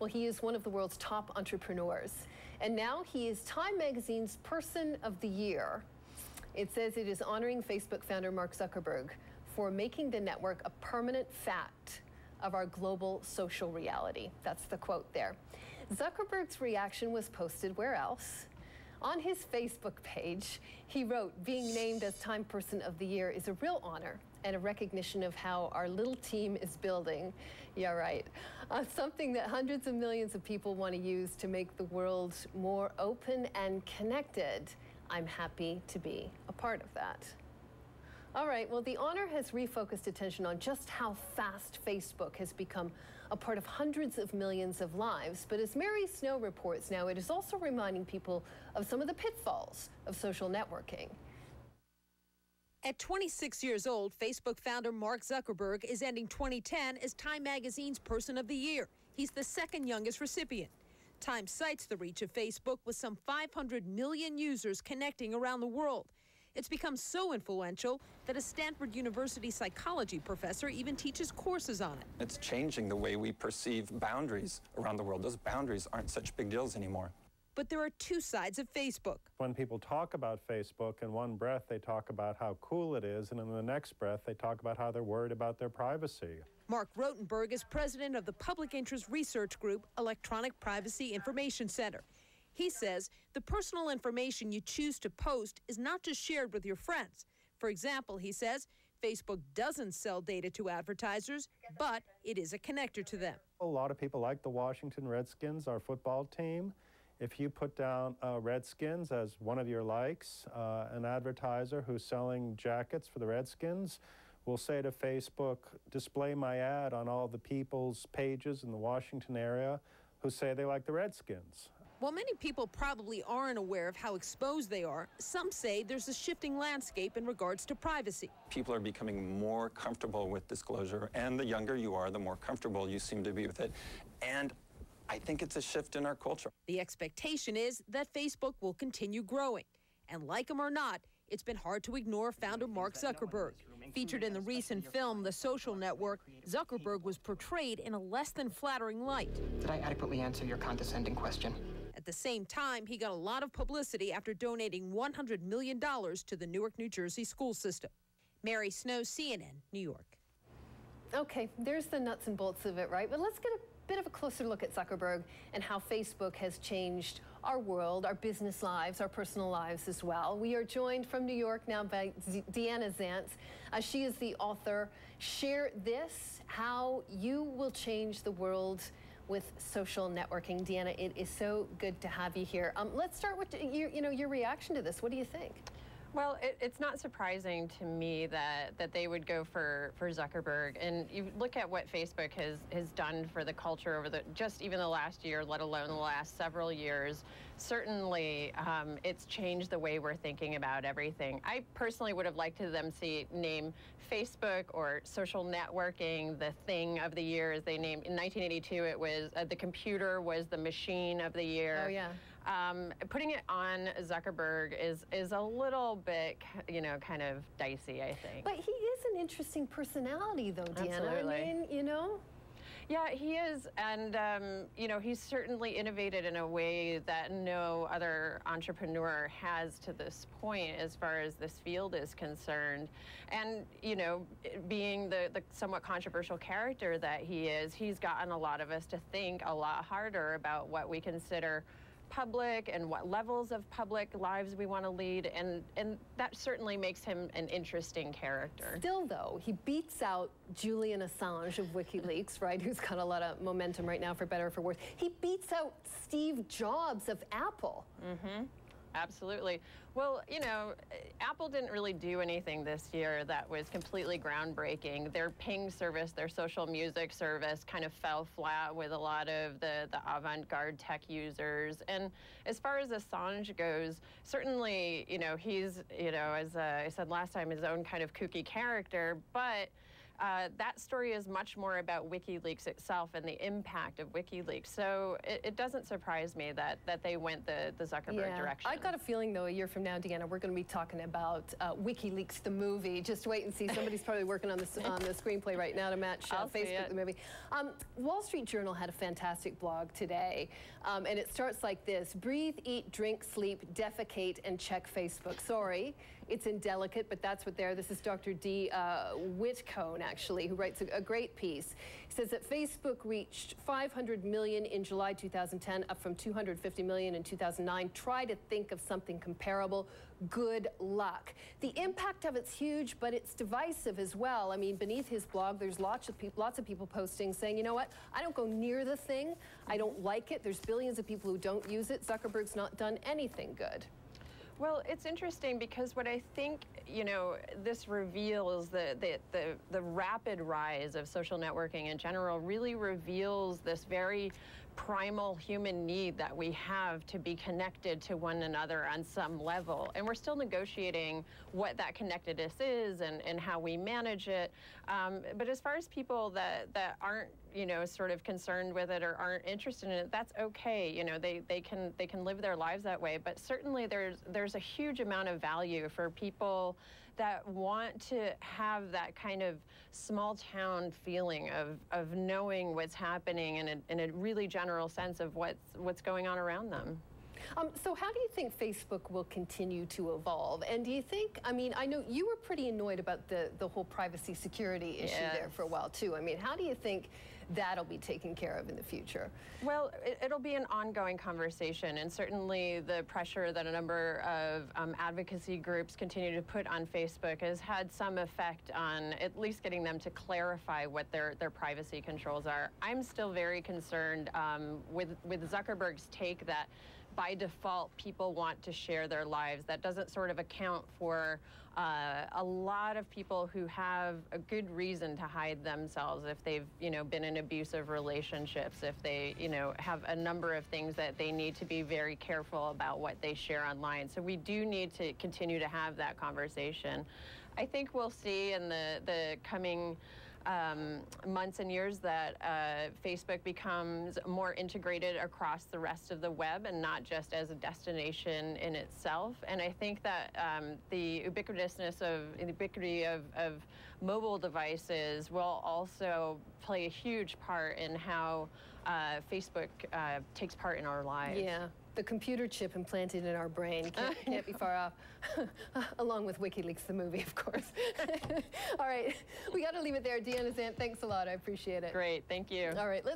Well, he is one of the world's top entrepreneurs. And now he is Time Magazine's Person of the Year. It says it is honoring Facebook founder Mark Zuckerberg for making the network a permanent fact of our global social reality. That's the quote there. Zuckerberg's reaction was posted where else? On his Facebook page, he wrote, "Being named as Time Person of the Year is a real honor and a recognition of how our little team is building." Yeah, right. Something that hundreds of millions of people want to use to make the world more open and connected. I'm happy to be a part of that. All right, well, the honor has refocused attention on just how fast Facebook has become a part of hundreds of millions of lives. But as Mary Snow reports now, it is also reminding people of some of the pitfalls of social networking. At 26 years old, Facebook founder Mark Zuckerberg is ending 2010 as Time Magazine's Person of the Year. He's the second youngest recipient. Time cites the reach of Facebook with some 500 million users connecting around the world. It's become so influential that a Stanford University psychology professor even teaches courses on it. It's changing the way we perceive boundaries around the world. Those boundaries aren't such big deals anymore. But there are two sides of Facebook. When people talk about Facebook, in one breath they talk about how cool it is, and in the next breath they talk about how they're worried about their privacy. Mark Rotenberg is president of the public interest research group Electronic Privacy Information Center. He says the personal information you choose to post is not just shared with your friends. For example, he says, Facebook doesn't sell data to advertisers, but it is a connector to them. A lot of people like the Washington Redskins, our football team. If you put down Redskins as one of your likes, an advertiser who's selling jackets for the Redskins will say to Facebook, display my ad on all the people's pages in the Washington area who say they like the Redskins. While many people probably aren't aware of how exposed they are, some say there's a shifting landscape in regards to privacy. People are becoming more comfortable with disclosure, and the younger you are, the more comfortable you seem to be with it. And I think it's a shift in our culture. The expectation is that Facebook will continue growing. And like him or not, it's been hard to ignore founder Mark Zuckerberg. Featured in the recent film, The Social Network, Zuckerberg was portrayed in a less than flattering light. Did I adequately answer your condescending question? At the same time, he got a lot of publicity after donating $100 million to the Newark, New Jersey school system. Mary Snow, CNN, New York. Okay, there's the nuts and bolts of it, right? But let's get a bit of a closer look at Zuckerberg and how Facebook has changed our world, our business lives, our personal lives as well. We are joined from New York now by Deanna Zandt. She is the author, Share This, How You Will Change the World with Social Networking. Deanna, it is so good to have you here. Let's start with your reaction to this. What do you think? Well, it's not surprising to me that they would go for Zuckerberg. And you look at what Facebook has done for the culture over just even the last year, let alone the last several years. Certainly, it's changed the way we're thinking about everything. I personally would have liked to them name Facebook or social networking the thing of the year, as they named in 1982. It was the computer was the machine of the year. Oh yeah. Putting it on Zuckerberg is a little bit, kind of dicey, I think. But he is an interesting personality, though, Deanna. Absolutely. I mean, Yeah, he is, and he's certainly innovated in a way that no other entrepreneur has to this point, as far as this field is concerned. And being the somewhat controversial character that he is, he's gotten a lot of us to think a lot harder about what we consider public and what levels of public lives we want to lead, and that certainly makes him an interesting character. Still, though, he beats out Julian Assange of WikiLeaks, right, who's got a lot of momentum right now, for better or for worse. He beats out Steve Jobs of Apple. Mm-hmm. Absolutely. Well, Apple didn't really do anything this year that was completely groundbreaking. Their ping service, their social music service, kind of fell flat with a lot of the avant-garde tech users. And as far as Assange goes, certainly, he's, as I said last time, his own kind of kooky character, but that story is much more about WikiLeaks itself and the impact of WikiLeaks. So it doesn't surprise me that they went the Zuckerberg direction. I got a feeling, though, a year from now, Deanna, we're going to be talking about WikiLeaks, the movie. Just wait and see. Somebody's probably working on the screenplay right now to match Facebook, the movie. Wall Street Journal had a fantastic blog today, and it starts like this: breathe, eat, drink, sleep, defecate, and check Facebook. Sorry, it's indelicate, but that's what they're. This is Dr. D. Whitcomb, actually, who writes a great piece. He says that Facebook reached 500 million in July 2010, up from 250 million in 2009. Try to think of something comparable. Good luck. The impact of it's huge, but it's divisive as well. I mean, beneath his blog, there's lots of people posting saying, you know what, I don't go near the thing. I don't like it. There's billions of people who don't use it. Zuckerberg's not done anything good. Well, it's interesting because what I think, you know, this reveals the rapid rise of social networking in general really reveals this very primal human need that we have to be connected to one another on some level. And we're still negotiating what that connectedness is and how we manage it. But as far as people that aren't, you know, sort of concerned with it or aren't interested in it, that's okay. You know, they can live their lives that way. But certainly there's a huge amount of value for people that want to have that kind of small town feeling of knowing what's happening in a really general sense of what's going on around them. So how do you think Facebook will continue to evolve? And do you think, I mean, I know you were pretty annoyed about the whole privacy security issue there for a while too. I mean, how do you think that'll be taken care of in the future? Well, it'll be an ongoing conversation, and certainly the pressure that a number of advocacy groups continue to put on Facebook has had some effect on at least getting them to clarify what their privacy controls are. I'm still very concerned with Zuckerberg's take that by default, people want to share their lives. That doesn't sort of account for a lot of people who have a good reason to hide themselves if they've, you know, been in abusive relationships, if they, you know, have a number of things that they need to be very careful about what they share online. So we do need to continue to have that conversation. I think we'll see in the coming months and years that Facebook becomes more integrated across the rest of the web and not just as a destination in itself. And I think that the ubiquity of mobile devices will also play a huge part in how Facebook takes part in our lives. Yeah. The computer chip implanted in our brain can't be far off, along with WikiLeaks, the movie, of course. All right, we got to leave it there. Deanna Zandt, thanks a lot. I appreciate it. Great, thank you. All right, let's